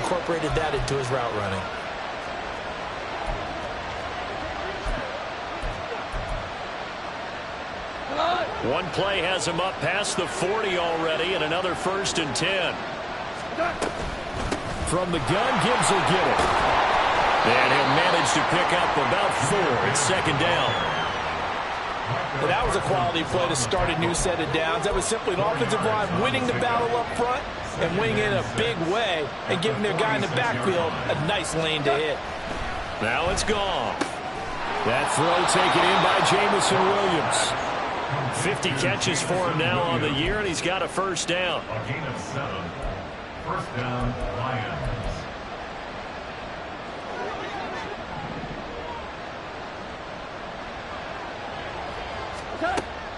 incorporated that into his route running. One play has him up past the 40 already, and another 1st and 10. From the gun, Gibbs will get it. And he'll manage to pick up about 4. It's 2nd down. Well, that was a quality play to start a new set of downs. That was simply an offensive line winning the battle up front and winning it in a big way and giving their guy in the backfield a nice lane to hit. Now it's gone. That throw taken in by Jameson Williams. 50 catches for him now on the year, and he's got a 1st down. A gain of 7. 1st down, Lions.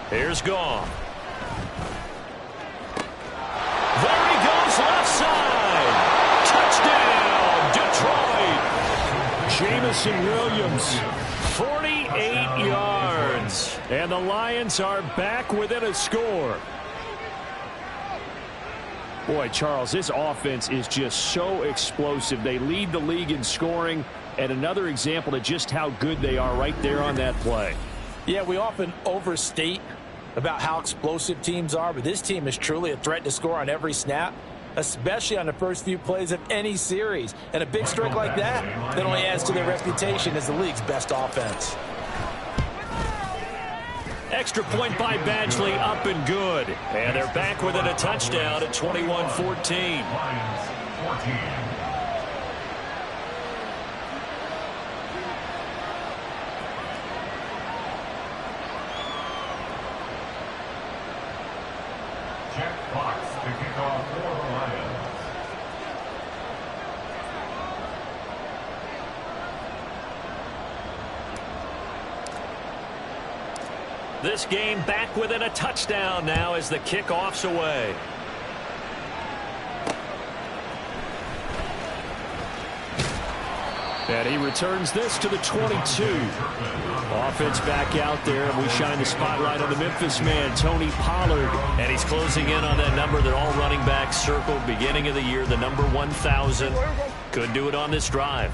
Here's Goff. There he goes, left side. Touchdown, Detroit. Jameson Williams, 48 yards. And the Lions are back within a score. Boy, Charles, this offense is just so explosive. They lead the league in scoring, and another example of just how good they are right there on that play. Yeah, we often overstate about how explosive teams are, but this team is truly a threat to score on every snap, especially on the first few plays of any series. And a big streak like that only adds to their reputation as the league's best offense. Extra point by Badgley, up and good. And they're back within a touchdown at 21-14. Lions 14. Jack Fox to kick off for the Lions. This game back within a touchdown now as the kickoff's away. And he returns this to the 22. Offense back out there, and we shine the spotlight on the Memphis man, Tony Pollard. And he's closing in on that number that all running backs circled beginning of the year, the number 1,000. Could do it on this drive.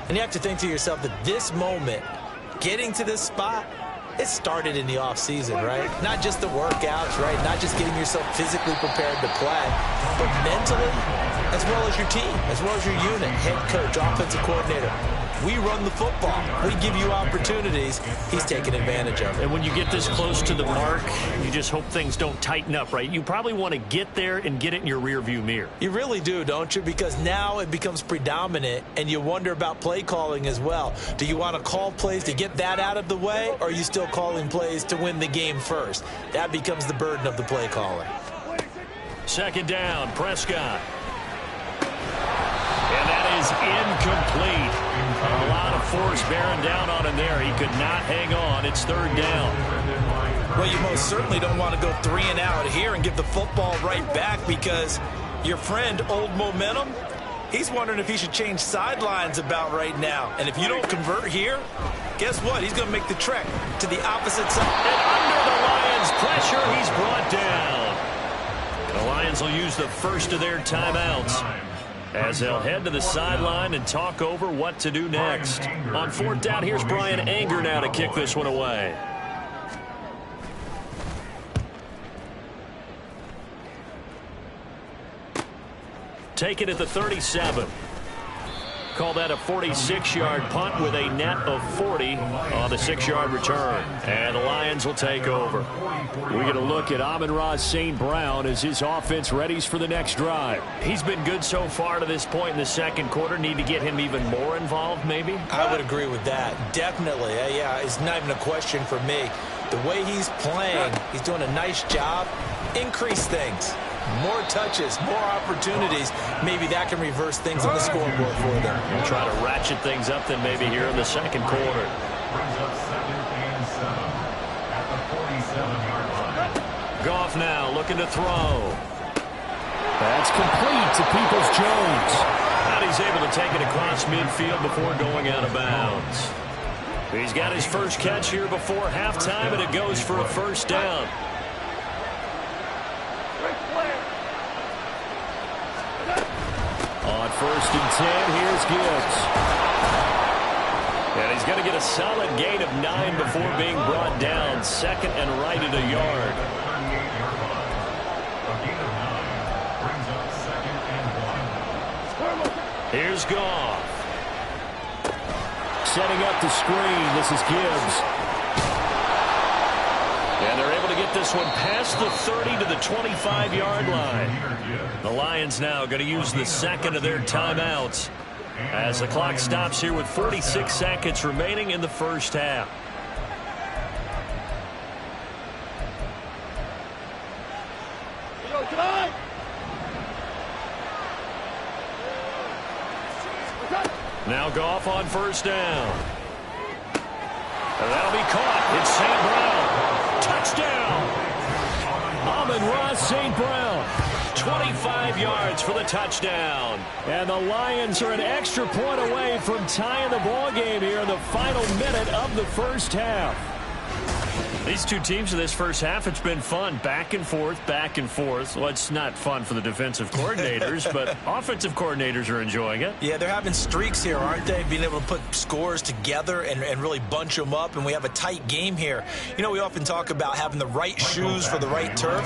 And you have to think to yourself that this moment, getting to this spot, it started in the offseason, right? Not just the workouts, right? Not just getting yourself physically prepared to play, but mentally, as well as your team, as well as your unit, head coach, offensive coordinator. We run the football. We give you opportunities. He's taking advantage of it. And when you get this close to the mark, you just hope things don't tighten up, right? You probably want to get there and get it in your rearview mirror. You really do, don't you? Because now it becomes predominant, and you wonder about play calling as well. Do you want to call plays to get that out of the way, or are you still calling plays to win the game first? That becomes the burden of the play caller. 2nd down, Prescott. And that is incomplete. A lot of force bearing down on him there. He could not hang on. It's 3rd down. Well, you most certainly don't want to go 3 and out here and give the football right back, because your friend, Old Momentum, he's wondering if he should change sidelines about right now. And if you don't convert here, guess what? He's going to make the trek to the opposite side. And under the Lions' pressure, he's brought down. The Lions will use the first of their timeouts as they'll head to the sideline and talk over what to do next. On 4th down, here's Brian Anger now to kick this one away. Take it at the 37. Call that a 46-yard punt with a net of 40 on the 6-yard return. And the Lions will take over. We get a look at Amon-Ra St. Brown as his offense readies for the next drive. He's been good so far to this point in the 2nd quarter. Need to get him even more involved, maybe? I would agree with that. Definitely. Yeah, it's not even a question for me. The way he's playing, he's doing a nice job. Increase things. More touches, more opportunities. Maybe that can reverse things on the scoreboard for them. We'll try to ratchet things up then maybe here in the 2nd quarter. Brings up 2nd and 7 at the 47-yard line. Goff now looking to throw. That's complete to Peoples-Jones. And he's able to take it across midfield before going out of bounds. He's got his first catch here before halftime, and it goes for a 1st down. On 1st and 10. Here's Gibbs. And he's going to get a solid gain of 9 before being brought down. 2nd and right at a yard. Here's Goff. Setting up the screen. This is Gibbs. And they're able to get this one past the 30 to the 25-yard line. The Lions now going to use the 2nd of their timeouts as the clock stops here with 46 seconds remaining in the first half. Now Goff on 1st down. And that'll be caught. It's St. Brown. Touchdown. Amon-Ra St. Brown. 25 yards for the touchdown. And the Lions are an extra point away from tying the ball game here in the final minute of the first half. These two teams in this first half, it's been fun. Back and forth, back and forth. Well, it's not fun for the defensive coordinators, but offensive coordinators are enjoying it. Yeah, they're having streaks here, aren't they? Being able to put scores together and really bunch them up, and we have a tight game here. You know, we often talk about having the right shoes for the right turf.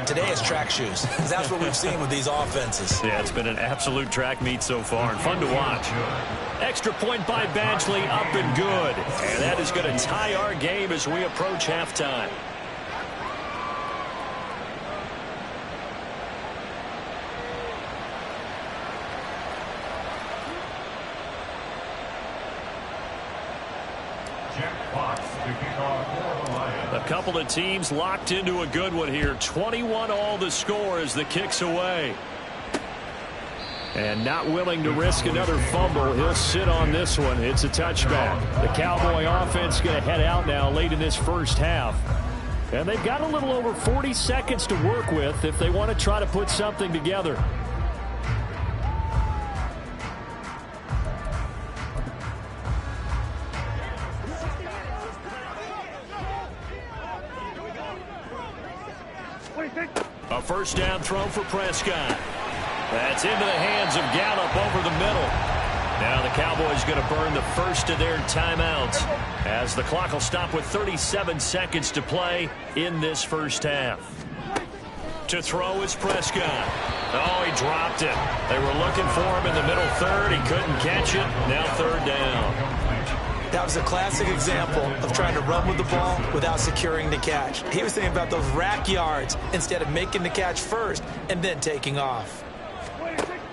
Today it's track shoes. That's what we've seen with these offenses. Yeah, it's been an absolute track meet so far, and fun to watch. Extra point by Badgley, up and good. And that is going to tie our game as we approach halftime. A couple of teams locked into a good one here. 21-all the score as the kick's away. And not willing to risk another fumble. He'll sit on this one. It's a touchback. The Cowboy offense going to head out now late in this first half. And they've got a little over 40 seconds to work with if they want to try to put something together. A 1st down throw for Prescott. That's into the hands of Gallup over the middle. Now the Cowboys going to burn the 1st of their timeouts as the clock will stop with 37 seconds to play in this first half. To throw is Prescott. Oh, he dropped it. They were looking for him in the middle 3rd. He couldn't catch it. Now 3rd down. That was a classic example of trying to run with the ball without securing the catch. He was thinking about those rack yards instead of making the catch first and then taking off.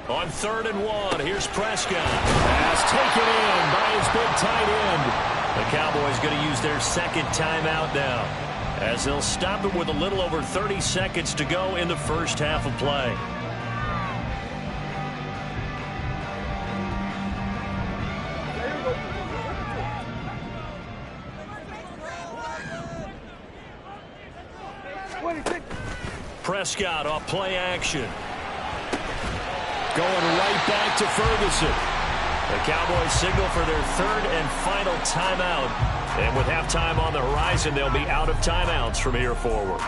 On 3rd and 1, here's Prescott. Pass taken in by his big tight end. The Cowboys going to use their 2nd timeout now as they'll stop it with a little over 30 seconds to go in the first half of play. Prescott off play action. Going right back to Ferguson. The Cowboys signal for their 3rd and final timeout. And with halftime on the horizon, they'll be out of timeouts from here forward.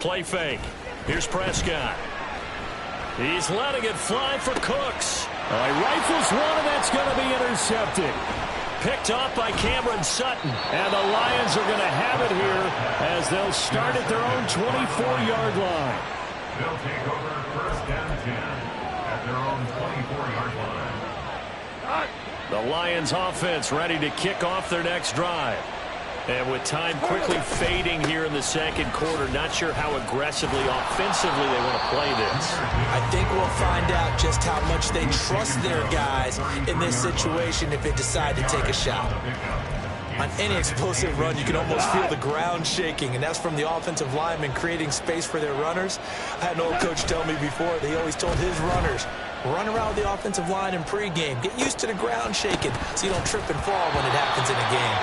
Play fake. Here's Prescott. He's letting it fly for Cooks. He rifles one, and that's going to be intercepted. Picked off by Cameron Sutton. And the Lions are going to have it here as they'll start at their own 24-yard line. They'll take over 1st and 10 at their own 24-yard line. The Lions offense ready to kick off their next drive. And with time quickly fading here in the 2nd quarter, not sure how aggressively, offensively they want to play this. I think we'll find out just how much they trust their guys in this situation if they decide to take a shot. On any explosive run, you can almost feel the ground shaking, and that's from the offensive linemen creating space for their runners. I had an old coach tell me before that he always told his runners, run around the offensive line in pregame. Get used to the ground shaking so you don't trip and fall when it happens in a game.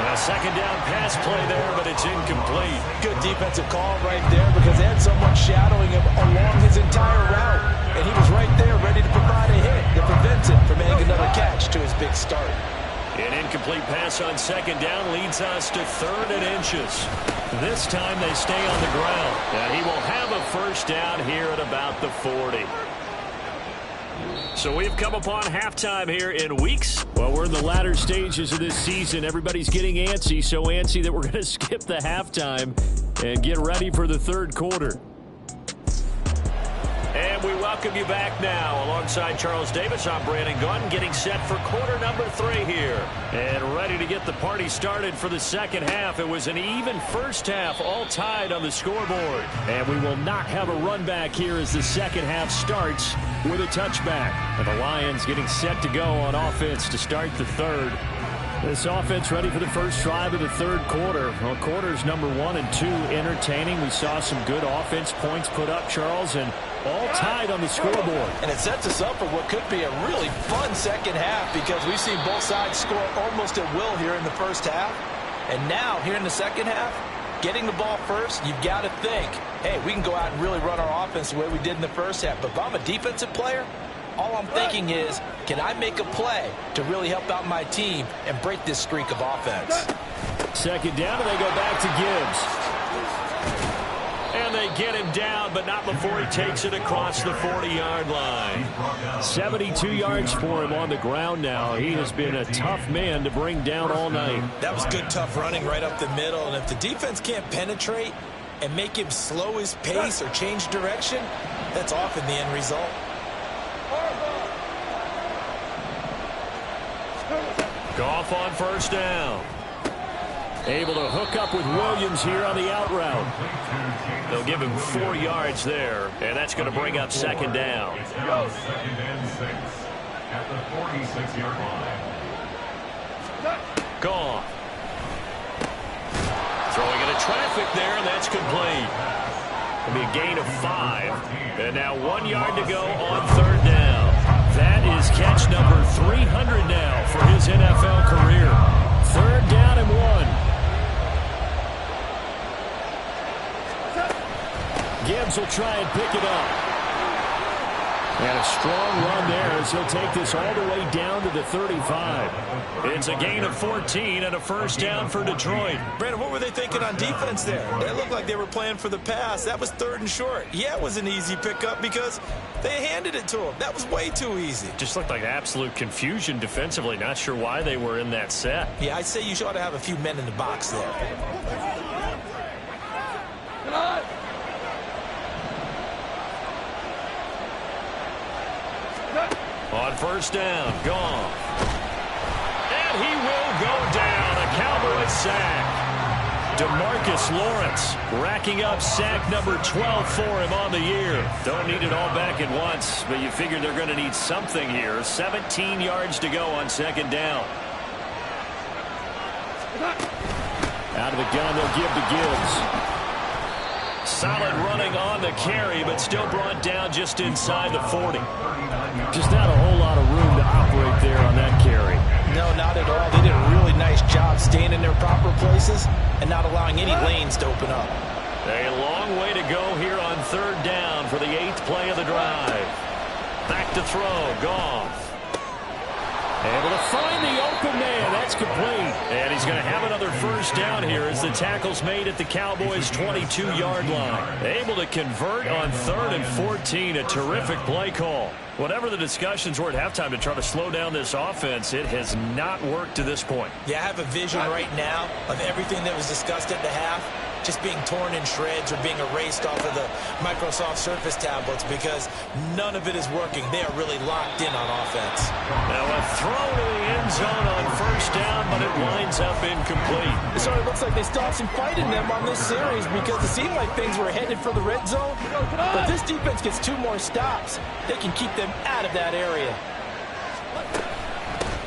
And a 2nd down pass play there, but it's incomplete. Good defensive call right there because they had someone shadowing him along his entire route. And he was right there ready to provide a hit that prevents him from making another catch to his big start. An incomplete pass on second down leads us to 3rd and inches. This time they stay on the ground. And he will have a first down here at about the 40. So we've come upon halftime here in weeks. Well, we're in the latter stages of this season. Everybody's getting antsy, so antsy that we're going to skip the halftime and get ready for the 3rd quarter. And we welcome you back now. Alongside Charles Davis, I'm Brandon Gaudin, getting set for quarter number 3 here. And ready to get the party started for the second half. It was an even first half, all tied on the scoreboard. And we will not have a run back here as the second half starts with a touchback. And the Lions getting set to go on offense to start the 3rd. This offense ready for the first drive of the 3rd quarter. Well, quarters number 1 and 2 entertaining. We saw some good offense points put up, Charles, and all tied on the scoreboard. And it sets us up for what could be a really fun second half because we've seen both sides score almost at will here in the first half. And now, here in the second half, getting the ball first, you've got to think, hey, we can go out and really run our offense the way we did in the first half. But if I'm a defensive player, all I'm thinking is, can I make a play to really help out my team and break this streak of offense? Second down, and they go back to Gibbs. And they get him down, but not before he takes it across the 40-yard line. 72 yards for him on the ground now. He has been a tough man to bring down all night. That was good, tough running right up the middle. And if the defense can't penetrate and make him slow his pace or change direction, that's often the end result. Goff on first down. Able to hook up with Williams here on the out route. They'll give him 4 yards there, and that's going to bring up second down. Second and 6 at the 46-yard line. Goff. Throwing into traffic there, and that's complete. It'll be a gain of 5. And now 1 yard to go on third down. That is catch number 300 now for his NFL career. Third down and 1. Gibbs will try and pick it up. And a strong run there as he'll take this all the way down to the 35. It's a gain of 14 and a first down for Detroit. Brandon, what were they thinking on defense there? They looked like they were playing for the pass. That was 3rd and short. Yeah, it was an easy pickup because they handed it to him. That was way too easy. Just looked like absolute confusion defensively. Not sure why they were in that set. Yeah, I'd say you ought to have a few men in the box there. On first down, Goff. And he will go down. A Cowboys sack. DeMarcus Lawrence racking up sack number 12 for him on the year. Don't need it all back at once, but you figure they're going to need something here. 17 yards to go on second down. Out of the gun, they'll give to Gibbs. Solid running on the carry, but still brought down just inside the 40. Just not a whole lot of room to operate there on that carry. No, not at all. They did a really nice job staying in their proper places and not allowing any lanes to open up. A long way to go here on third down for the 8th play of the drive. Back to throw, Goff. Able to find the open man. That's complete. And he's going to have another first down here as the tackle's made at the Cowboys' 22-yard line. Able to convert on 3rd and 14. A terrific play call. Whatever the discussions were at halftime to try to slow down this offense, it has not worked to this point. Yeah, I have a vision right now of everything that was discussed at the half just being torn in shreds or being erased off of the Microsoft Surface tablets because none of it is working. They are really locked in on offense. Now a throw to the end zone on first down, but it winds up incomplete. So it looks like they still have some fight in them on this series because it seemed like things were headed for the red zone. But this defense gets 2 more stops. They can keep them out of that area.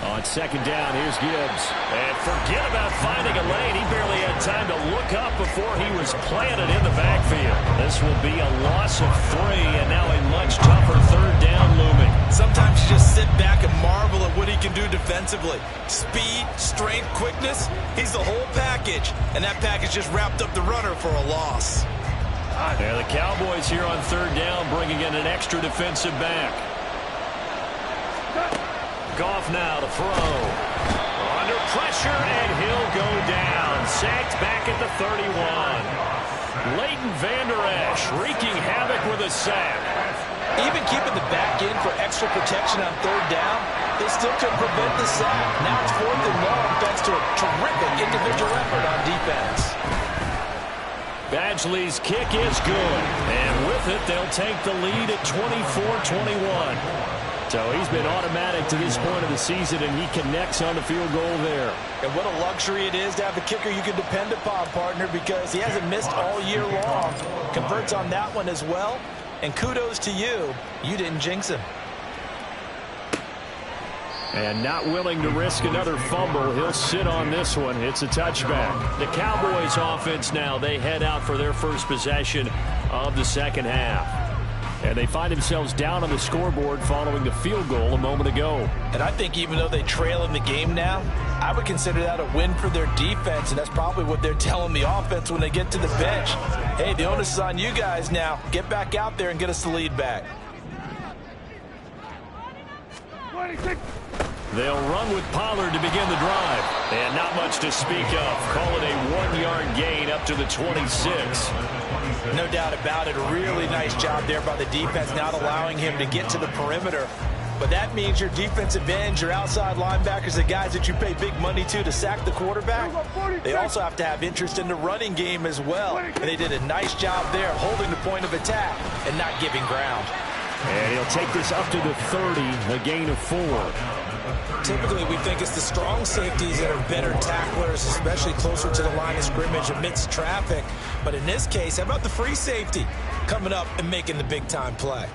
On second down, here's Gibbs. And forget about finding a lane. He barely had time to look up before he was planted in the backfield. This will be a loss of 3, and now a much tougher third down looming. Sometimes you just sit back and marvel at what he can do defensively. Speed, strength, quickness, he's the whole package. And that package just wrapped up the runner for a loss. Yeah, the Cowboys here on third down bringing in an extra defensive back. Goff now to throw. Under pressure, and he'll go down. Sacked back at the 31. Leighton Vander Esch wreaking havoc with a sack. Even keeping the back in for extra protection on third down, they still couldn't prevent the sack. Now it's 4th and long thanks to a terrific individual effort on defense. Badgley's kick is good. And with it, they'll take the lead at 24-21. So he's been automatic to this point of the season, and he connects on the field goal there. And what a luxury it is to have a kicker you can depend upon, partner, because he hasn't missed all year long. Converts on that one as well. And kudos to you. You didn't jinx him. And not willing to risk another fumble, he'll sit on this one. It's a touchback. The Cowboys offense now, they head out for their first possession of the second half. And they find themselves down on the scoreboard following the field goal a moment ago. And I think even though they trail in the game now, I would consider that a win for their defense, and that's probably what they're telling the offense when they get to the bench. Hey, the onus is on you guys now. Get back out there and get us the lead back. They'll run with Pollard to begin the drive. And not much to speak of. Call it a 1-yard gain up to the 26. No doubt about it. A really nice job there by the defense, not allowing him to get to the perimeter. But that means your defensive ends, your outside linebackers, the guys that you pay big money to sack the quarterback, they also have to have interest in the running game as well. And they did a nice job there holding the point of attack and not giving ground. And he'll take this up to the 30, a gain of 4. Typically, we think it's the strong safeties that are better tacklers, especially closer to the line of scrimmage amidst traffic. But in this case, how about the free safety coming up and making the big-time play?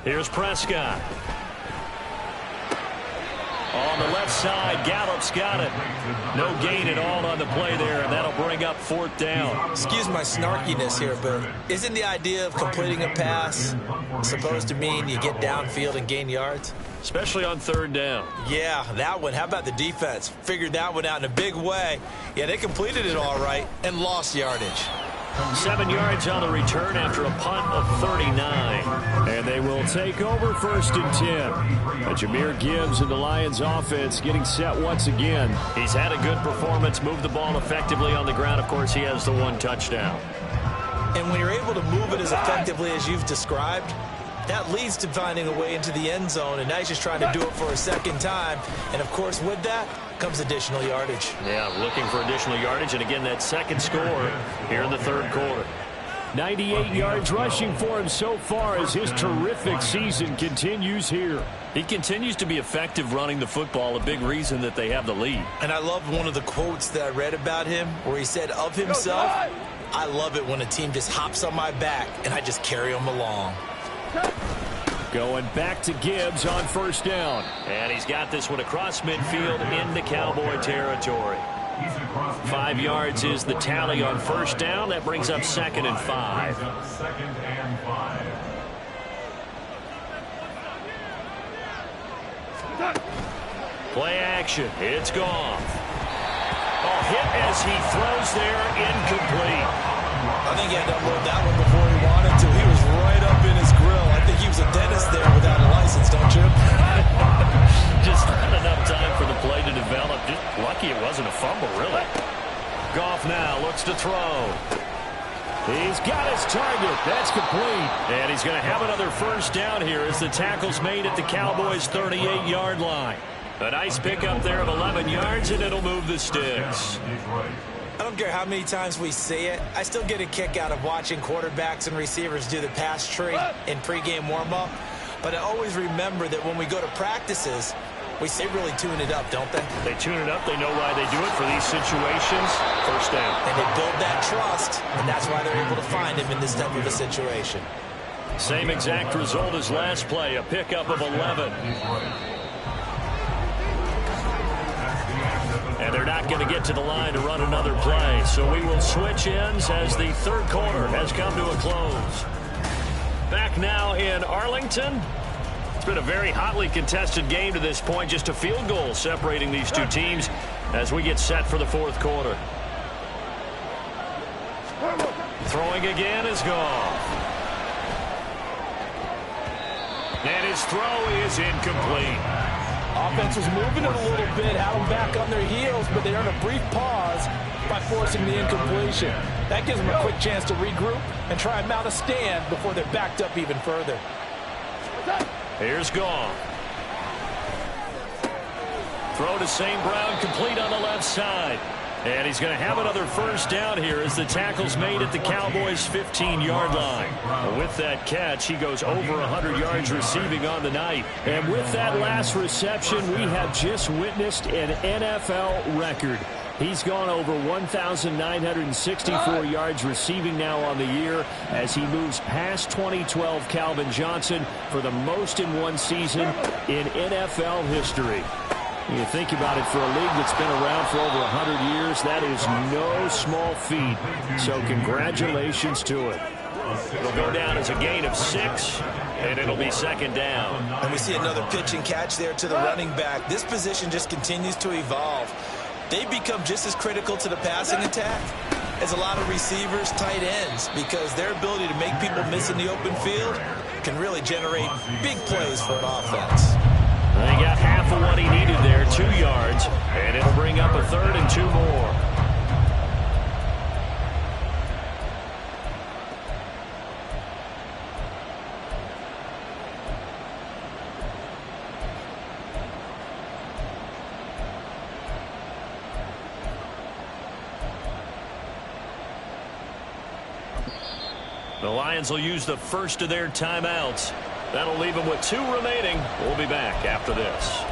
Here's Prescott. On the left side, Gallup's got it. No gain at all on the play there, and that'll bring up 4th down. Excuse my snarkiness here, but isn't the idea of completing a pass supposed to mean you get downfield and gain yards? Especially on 3rd down. Yeah, that one. How about the defense? Figured that one out in a big way. Yeah, they completed it all right and lost yardage. 7 yards on the return after a punt of 39. And they will take over 1st and 10. Jahmyr Gibbs and the Lions offense getting set once again. He's had a good performance, moved the ball effectively on the ground. Of course, he has the 1 touchdown. And when you're able to move it as effectively as you've described, that leads to finding a way into the end zone, and now he's just trying to do it for a second time. And, of course, with that comes additional yardage. Yeah, looking for additional yardage, and again, that second score here in the 3rd quarter. 98 yards rushing for him so far as his terrific season continues here. He continues to be effective running the football, a big reason that they have the lead. And I love one of the quotes that I read about him where he said of himself, "I love it when a team just hops on my back and I just carry them along." Going back to Gibbs on 1st down. And he's got this one across midfield into Cowboy territory. 5 yards is the tally on 1st down. That brings up 2nd and 5. Play action. It's gone. Oh, hit as he throws there, incomplete. I think he had to unload that one before he wanted to. He was right up in his grill. I think he was a dentist there without a license, don't you? Just not enough time for the play to develop. Just lucky it wasn't a fumble, really. Goff now looks to throw. He's got his target. That's complete. And he's going to have another 1st down here as the tackle's made at the Cowboys' 38-yard line. A nice pickup there of 11 yards, and it'll move the sticks. I don't care how many times we see it. I still get a kick out of watching quarterbacks and receivers do the pass tree in pregame warm-up. But I always remember that when we go to practices, they really tune it up, don't they? They tune it up. They know why they do it for these situations. 1st down. And they build that trust, and that's why they're able to find him in this type of a situation. Same exact result as last play, a pickup of 11. And they're not going to get to the line to run another play. So we will switch ends as the 3rd quarter has come to a close. Back now in Arlington. It's been a very hotly contested game to this point. Just a field goal separating these two teams as we get set for the 4th quarter. Throwing again is Goff. And his throw is incomplete. Offense was moving it a little bit, had them back on their heels, but they earned a brief pause by forcing the incompletion. That gives them a quick chance to regroup and try and mount a stand before they're backed up even further. Here's Goff. Throw to St. Brown, complete on the left side. And he's going to have another first down here as the tackle's made at the Cowboys' 15-yard line. With that catch, he goes over 100 yards receiving on the night. And with that last reception, we have just witnessed an NFL record. He's gone over 1,964 yards receiving now on the year as he moves past 2012 Calvin Johnson for the most in one season in NFL history. You think about it, for a league that's been around for over 100 years, that is no small feat. So congratulations to it. It'll go down as a gain of 6, and it'll be second down. And we see another pitch and catch there to the running back. This position just continues to evolve. They've become just as critical to the passing attack as a lot of receivers, tight ends, because their ability to make people miss in the open field can really generate big plays for an offense. They got half of what he needed there, 2 yards, and it'll bring up a 3rd and 2 more. The Lions will use the first of their timeouts. That'll leave them with 2 remaining. We'll be back after this.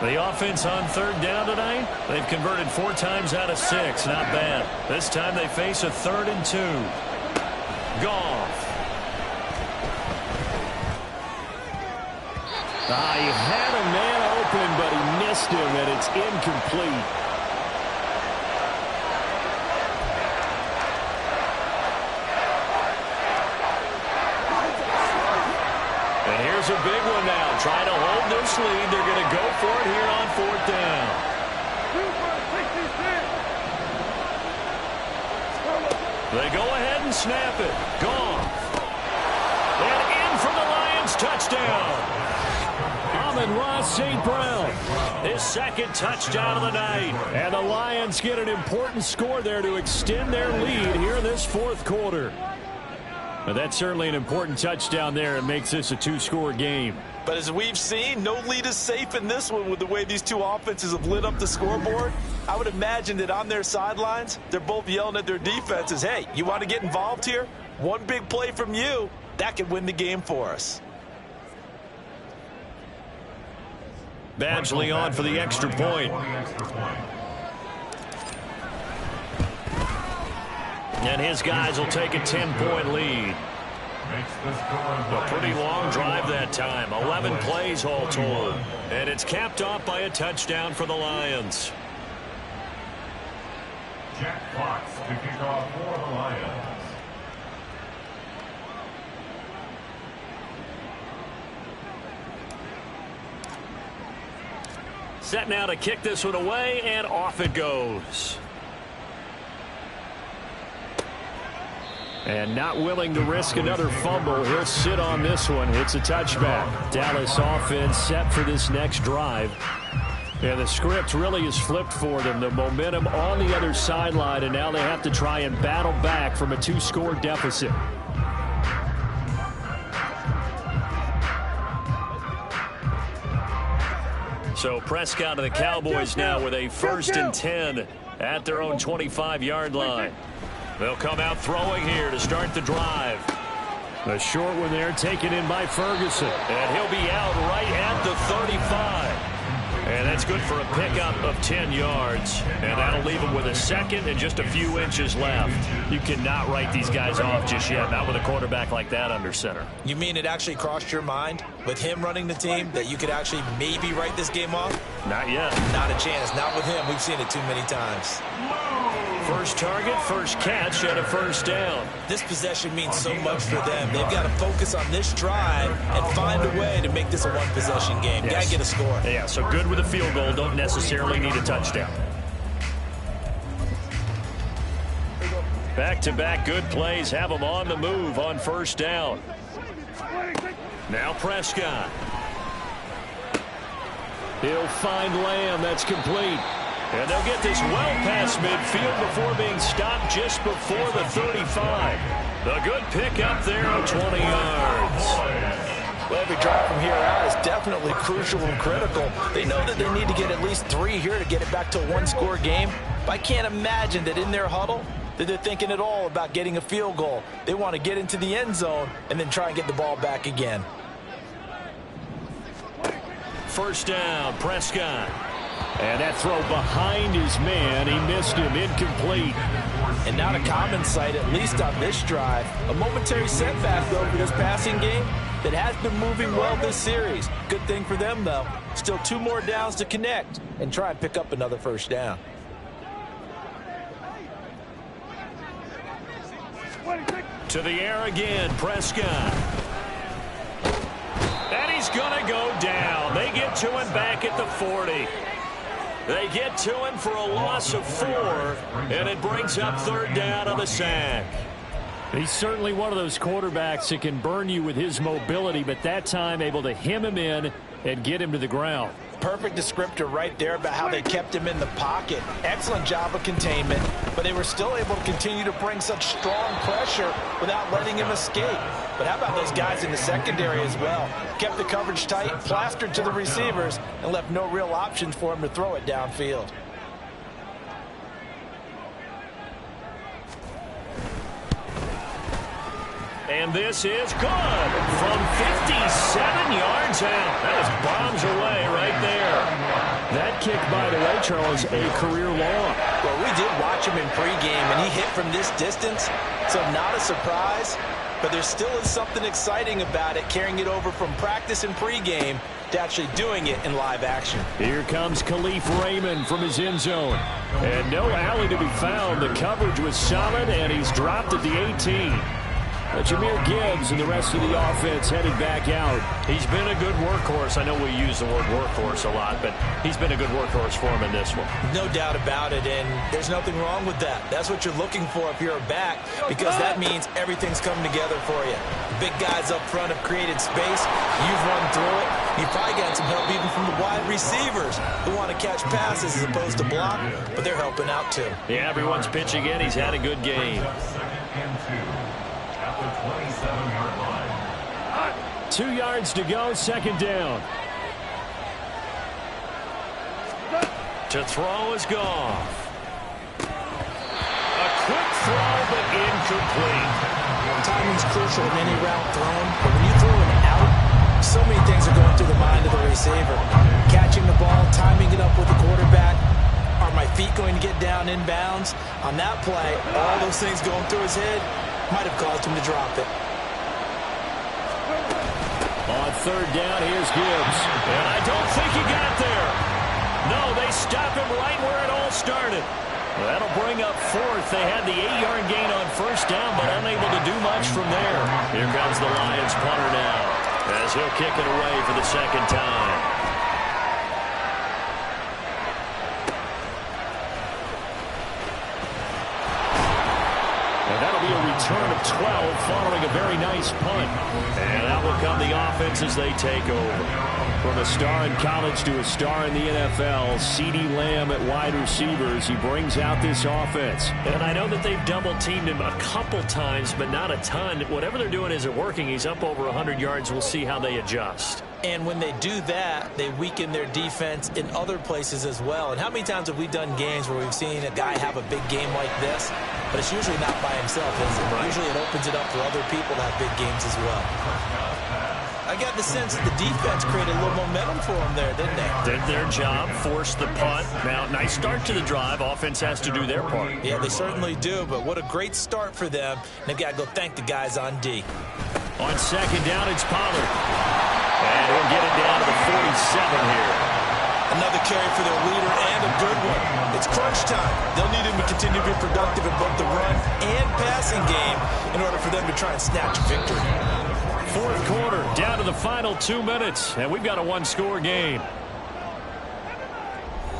The offense on 3rd down tonight, they've converted 4 times out of 6. Not bad. This time they face a 3rd and 2. Goff. He had a man open, but he missed him, and it's incomplete. And here's a big one now. Trying to hold this lead. They're going to go for it here on 4th down. They go ahead and snap it. Goff. And in for the Lions touchdown. Amon-Ra St. Brown. His 2nd touchdown of the night. And the Lions get an important score there to extend their lead here in this 4th quarter. But that's certainly an important touchdown there. It makes this a 2-score game. But as we've seen, no lead is safe in this one with the way these two offenses have lit up the scoreboard. I would imagine that on their sidelines, they're both yelling at their defenses, hey, you want to get involved here? One big play from you, that could win the game for us. Badgley on for the extra point. And his guys will take a 10-point lead. A pretty long drive that time. 11 plays all told. And it's capped off by a touchdown for the Lions. Jack Fox to kick off for the Lions. Set now to kick this one away, and off it goes. And not willing to risk another fumble. He'll sit on this one. It's a touchback. Dallas offense set for this next drive. And the script really is flipped for them. The momentum on the other sideline, and now they have to try and battle back from a 2-score deficit. So Prescott and the Cowboys now with a 1st and 10 at their own 25-yard line. They'll come out throwing here to start the drive. The short one there taken in by Ferguson. And he'll be out right at the 35. And that's good for a pickup of 10 yards. And that'll leave him with a second and just a few inches left. You cannot write these guys off just yet, not with a quarterback like that under center. You mean it actually crossed your mind with him running the team that you could actually maybe write this game off? Not yet. Not a chance. Not with him. We've seen it too many times. First target, first catch, and a first down. This possession means so much for them. They've got to focus on this drive and find a way to make this a one-possession game. Yes. Got to get a score. Yeah, so good with a field goal. Don't necessarily need a touchdown. Back-to-back good plays have them on the move on first down. Now Prescott. He'll find Lamb. That's complete. And they'll get this well past midfield before being stopped just before the 35. The good pickup there of 20 yards. Well, every drive from here out is definitely crucial and critical. They know that they need to get at least 3 here to get it back to a one-score game. But I can't imagine that in their huddle that they're thinking at all about getting a field goal. They want to get into the end zone and then try and get the ball back again. First down, Prescott. And that throw behind his man. He missed him. Incomplete. And not a common sight, at least on this drive. A momentary setback, though, for this passing game that has been moving well this series. Good thing for them, though. Still 2 more downs to connect and try and pick up another first down. To the air again, Prescott. And he's going to go down. They get to him back at the 40. They get to him for a loss of 4, and it brings up third down on the sack. He's certainly one of those quarterbacks that can burn you with his mobility, but that time able to hem him in and get him to the ground. Perfect descriptor right there about how they kept him in the pocket. Excellent job of containment, but they were still able to continue to bring such strong pressure without letting him escape. But how about those guys in the secondary as well? Kept the coverage tight, plastered to the receivers, and left no real options for him to throw it downfield. And this is good from 57 yards out. That is bombs away right there. That kick, by the way, Charles, a career long. Well, we did watch him in pregame, and he hit from this distance, so not a surprise. But there still is something exciting about it, carrying it over from practice and pregame to actually doing it in live action. Here comes Khalif Raymond from his end zone. And no alley to be found. The coverage was solid, and he's dropped at the 18. Jahmyr Gibbs and the rest of the offense headed back out. He's been a good workhorse. I know we use the word workhorse a lot, but he's been a good workhorse for him in this one. No doubt about it, and there's nothing wrong with that. That's what you're looking for if you're a back, because that means everything's coming together for you. The big guys up front have created space. You've run through it. You've probably got some help even from the wide receivers who want to catch passes as opposed to block, but they're helping out too. Yeah, everyone's pitching in. He's had a good game. 27-yard line. 2 yards to go, second down. To throw is Goff. A quick throw, but incomplete. Timing's crucial in any route thrown, but when you throw an out, so many things are going through the mind of the receiver. Catching the ball, timing it up with the quarterback. Are my feet going to get down inbounds? On that play, all those things going through his head might have caused him to drop it. On third down, here's Gibbs. And I don't think he got there. No, they stop him right where it all started. Well, that'll bring up fourth. They had the 8-yard gain on first down, but unable to do much from there. Here comes the Lions punter now, as he'll kick it away for the second time. Return of 12 following a very nice punt. And out will come the offense as they take over. From a star in college to a star in the NFL, CeeDee Lamb at wide receivers. He brings out this offense. And I know that they've double-teamed him a couple times, but not a ton. Whatever they're doing isn't working. He's up over 100 yards. We'll see how they adjust. And when they do that, they weaken their defense in other places as well. And how many times have we done games where we've seen a guy have a big game like this, but it's usually not by himself, is it? Usually it opens it up for other people to have big games as well. I I got the sense that the defense created a little momentum for them there, didn't they? Did their job, forced the punt. Now, nice start to the drive. Offense has to do their part. Yeah, they certainly do, but what a great start for them. And they've got to go thank the guys on D. On second down, it's Pollard. And he'll get it down to the 47 here. Another carry for their leader and a good one. It's crunch time. They'll need him to continue to be productive in both the run and passing game in order for them to try and snatch a victory. Fourth quarter, down to the final 2 minutes, and we've got a one-score game.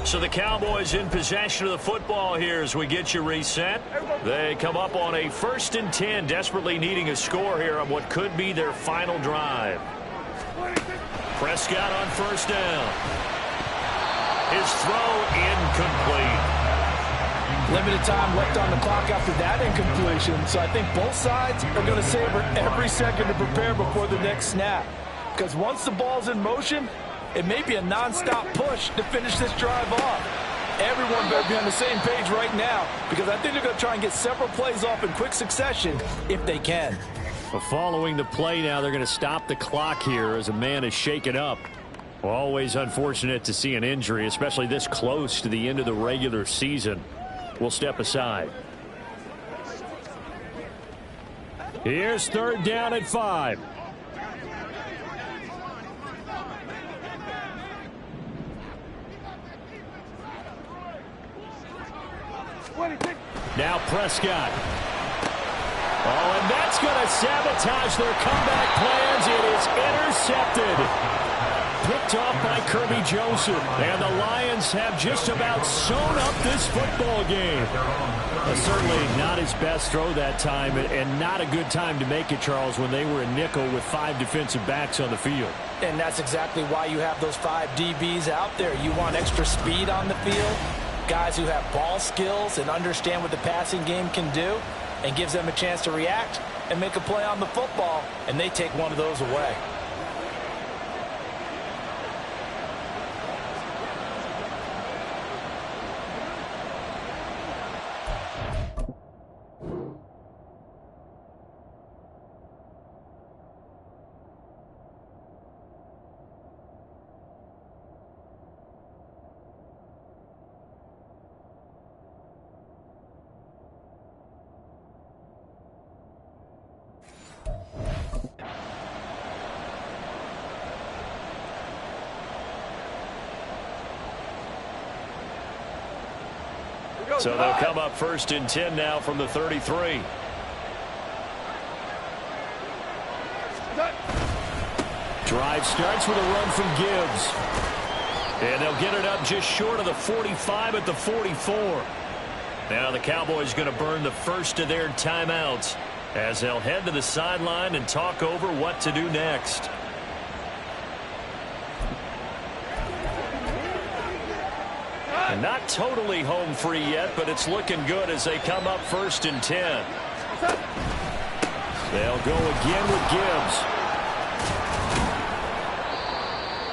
So the Cowboys in possession of the football here as we get you reset. They come up on a 1st and 10, desperately needing a score here on what could be their final drive. Prescott on first down. His throw incomplete. Limited time left on the clock after that incompletion, so I think both sides are going to savor every second to prepare before the next snap. Because once the ball's in motion, it may be a non-stop push to finish this drive off. Everyone better be on the same page right now, because I think they're going to try and get several plays off in quick succession if they can. Well, following the play now, they're going to stop the clock here as a man is shaken up. Always unfortunate to see an injury, especially this close to the end of the regular season. We'll step aside. Here's 3rd down at 5. Now Prescott. Oh, and that's going to sabotage their comeback plans. It is intercepted. Picked off by Kirby Joseph. And the Lions have just about sewn up this football game. Certainly not his best throw that time, and not a good time to make it, Charles, when they were in nickel with 5 defensive backs on the field. And that's exactly why you have those 5 DBs out there. You want extra speed on the field, guys who have ball skills and understand what the passing game can do, and gives them a chance to react and make a play on the football, and they take one of those away. So they'll come up 1st and 10 now from the 33. Drive starts with a run from Gibbs. And they'll get it up just short of the 45 at the 44. Now the Cowboys going to burn the first of their timeouts as they'll head to the sideline and talk over what to do next. And not totally home free yet, but it's looking good as they come up 1st and 10. They'll go again with Gibbs.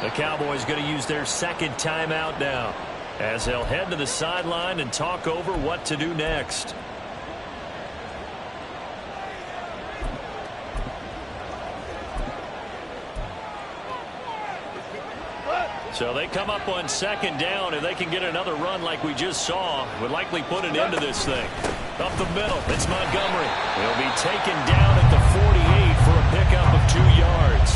The Cowboys going to use their 2nd timeout now as they'll head to the sideline and talk over what to do next. So they come up on 2nd down. If they can get another run like we just saw, would likely put an end to this thing. Up the middle, it's Montgomery. He'll be taken down at the 48 for a pickup of 2 yards.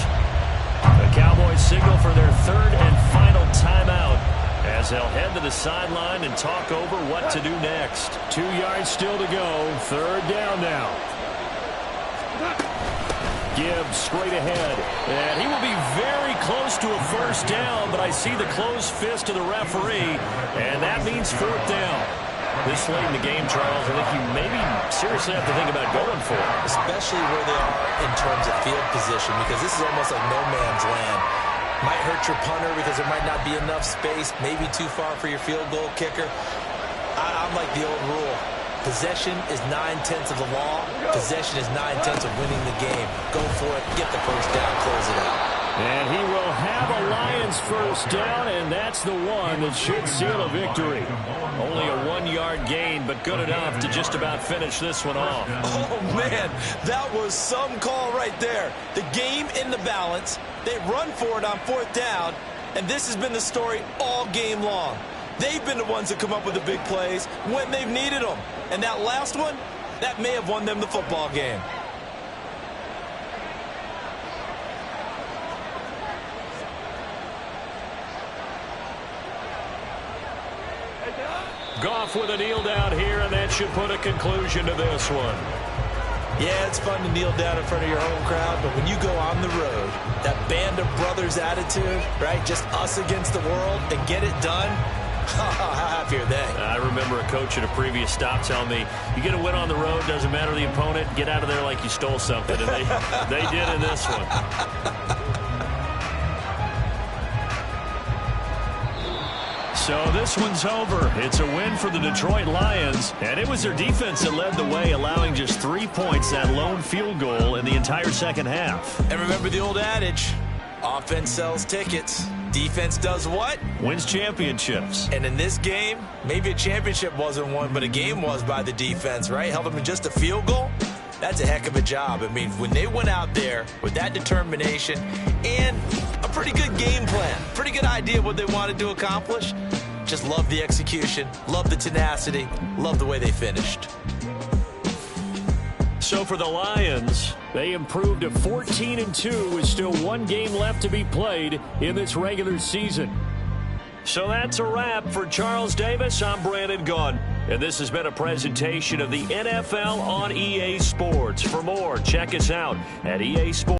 The Cowboys signal for their 3rd and final timeout as they'll head to the sideline and talk over what to do next. 2 yards still to go. 3rd down now. Gibbs straight ahead. And he will be very close to a 1st down, but I see the closed fist of the referee, and that means 4th down. This late in the game, Charles, I think you maybe seriously have to think about going for it. Especially where they are in terms of field position, because this is almost like no man's land. Might hurt your punter because there might not be enough space, maybe too far for your field goal kicker. I'm like the old rule. Possession is 9/10 of the law. Possession is 9/10 of winning the game. Go for it. Get the 1st down. Close it out. And he will have a Lions first down, and that's the one that should seal a victory. Only a 1-yard gain, but good enough to just about finish this one off. Oh, man, that was some call right there. The game in the balance. They run for it on 4th down, and this has been the story all game long. They've been the ones that come up with the big plays when they've needed them. And that last one, that may have won them the football game. Goff with a kneel down here, and that should put a conclusion to this one. Yeah, it's fun to kneel down in front of your home crowd, but when you go on the road, that band of brothers attitude, right, just us against the world, and get it done, how happy are they? I remember a coach at a previous stop telling me, you get a win on the road, doesn't matter the opponent, get out of there like you stole something, and they did in this one. So this one's over. It's a win for the Detroit Lions, and it was their defense that led the way, allowing just 3 points, that lone field goal in the entire second half. And remember the old adage, offense sells tickets. Defense does what? Wins championships. And in this game, maybe a championship wasn't won, but a game was by the defense, right? Held them to just a field goal. That's a heck of a job. I mean, when they went out there with that determination and a pretty good game plan, pretty good idea what they wanted to accomplish, just love the execution, love the tenacity, love the way they finished. So for the Lions, they improved to 14-2 with still one game left to be played in this regular season. So that's a wrap for Charles Davis. I'm Brandon Gaudin, and this has been a presentation of the NFL on EA Sports. For more, check us out at EA Sports.